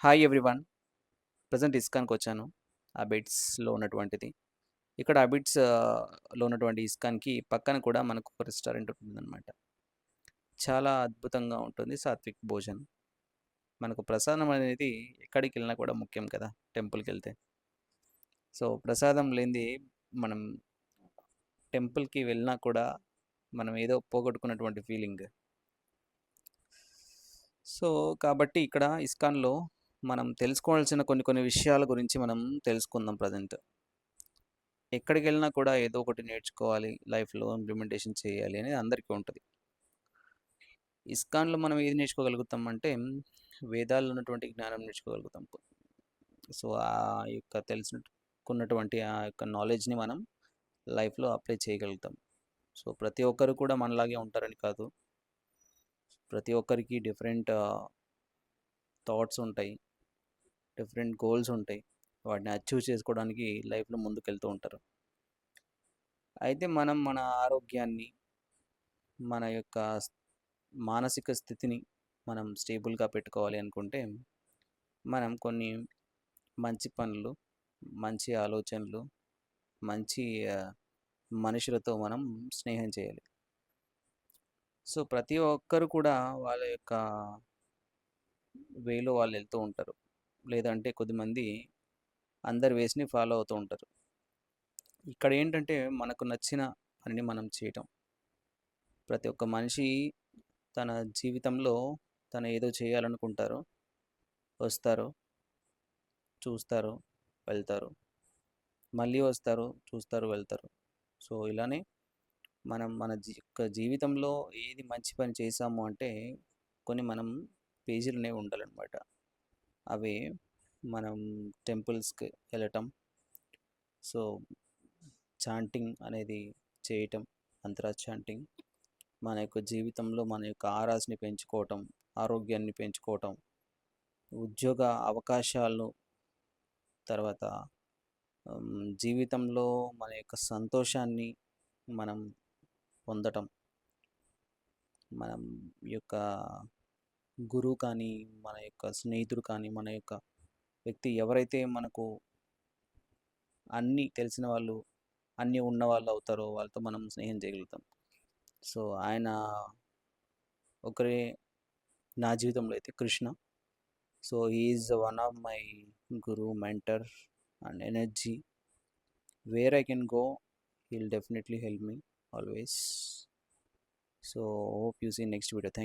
Hi everyone. Present ఇస్కాన్‌కి వచ్చాను. అబిడ్స్‌లో ఉన్నటువంటిది. ఇక్కడ అబిడ్స్ లో ఉన్నటువంటి ఇస్కాన్‌కి పక్కన కూడా మనకు ఒక రెస్టారెంట్ ఉంటుందన్నమాట. చాలా అద్భుతంగా ఉంటుంది సాత్విక్ భోజన్. మనకు ప్రసాదం అనేది ఎక్కడికెళ్ళినా కూడా ముఖ్యం కదా! టెంపుల్‌కెళ్తే. సో, ప్రసాదం లేనిది మనం టెంపుల్‌కి వెళ్ళినా కూడా మనం ఏదో పోగొట్టుకున్నటువంటి ఫీలింగ్. సో, కాబట్టి ఇక్కడ ఇస్కాన్‌లో మనం తెలుసుకోవాల్సిన కొన్ని కొన్ని విషయాల గురించి మనం తెలుసుకుందాం ప్రెజెంట్. ఎక్కడికెళ్ళినా కూడా ఏదో ఒకటి నేర్చుకోవాలి, లైఫ్‌లో ఇంప్లిమెంటేషన్ చేయాలి అనేది అందరికీ ఉంటది. ఇస్కాన్‌లో మనం ఏది నేర్చుకోగలుగుతాం అంటే, వేదాల్లో ఉన్నటువంటి జ్ఞానం నేర్చుకోగలుగుతాం. సో, ఆ యొక్క తెలుసుకున్నటువంటి ఆ యొక్క నాలెడ్జ్‌ని మనం లైఫ్‌లో అప్లై చేయగలుగుతాం. సో, ప్రతి ఒక్కరు కూడా మనలాగే ఉంటారని కాదు. ప్రతి ఒక్కరికి డిఫరెంట్ థాట్స్ ఉంటాయి. డిఫరెంట్ గోల్స్ ఉంటాయి. వాటిని అచీవ్ చేసుకోవడానికి లైఫ్‌లో ముందుకెళ్తూ ఉంటారు. అయితే మనం మన ఆరోగ్యాన్ని, మన యొక్క మానసిక స్థితిని మనం స్టేబుల్‌గా పెట్టుకోవాలి అనుకుంటే, మనం కొన్ని మంచి పనులు, మంచి ఆలోచనలు, మంచి ఆహ్, మనుషులతో మనం స్నేహం చేయాలి. సో, ప్రతి ఒక్కరు కూడా వాళ్ళ యొక్క వేలో వాళ్ళు వెళ్తూ ఉంటారు. లేదంటే కొద్దిమంది అందరి వేస్‌ని ఫాలో అవుతూ ఉంటారు. ఇక్కడ ఏంటంటే మనకు నచ్చిన పనిని మనం చేయటం. ప్రతి ఒక్క మనిషి తన జీవితంలో తను ఏదో చేయాలనుకుంటారు. వస్తారు, చూస్తారు, వెళ్తారు. మళ్ళీ వస్తారు, చూస్తారు, వెళ్తారు. సో, ఇలానే మనం మన యొక్క జీవితంలో ఏది మంచి పని చేశాము అంటే కొన్ని మనం పేజీలనేవి ఉండాలన్నమాట. అవి మనం టెంపుల్స్‌కి వెళ్ళటం. సో, చాంటింగ్ అనేది చేయటం. మంత్రా చాంటింగ్. మన యొక్క జీవితంలో మన యొక్క ఆరాస్‌ని పెంచుకోవటం, ఆరోగ్యాన్ని పెంచుకోవటం, ఉద్యోగ అవకాశాలను తర్వాత జీవితంలో మన యొక్క సంతోషాన్ని మనం పొందటం. మనం ఈ యొక్క గురువు కానీ, మన యొక్క స్నేహితుడు కానీ, మన యొక్క వ్యక్తి ఎవరైతే మనకు అన్నీ తెలిసిన వాళ్ళు, అన్నీ ఉన్నవాళ్ళు అవుతారో వాళ్ళతో మనం స్నేహం చేయగలుగుతాం. సో, ఆయన ఒకరే నా జీవితంలో అయితే Krishna. So, he is one of my Guru, mentor and energy. Where I can go, he will definitely help me always. So hope you see next video. Thank you.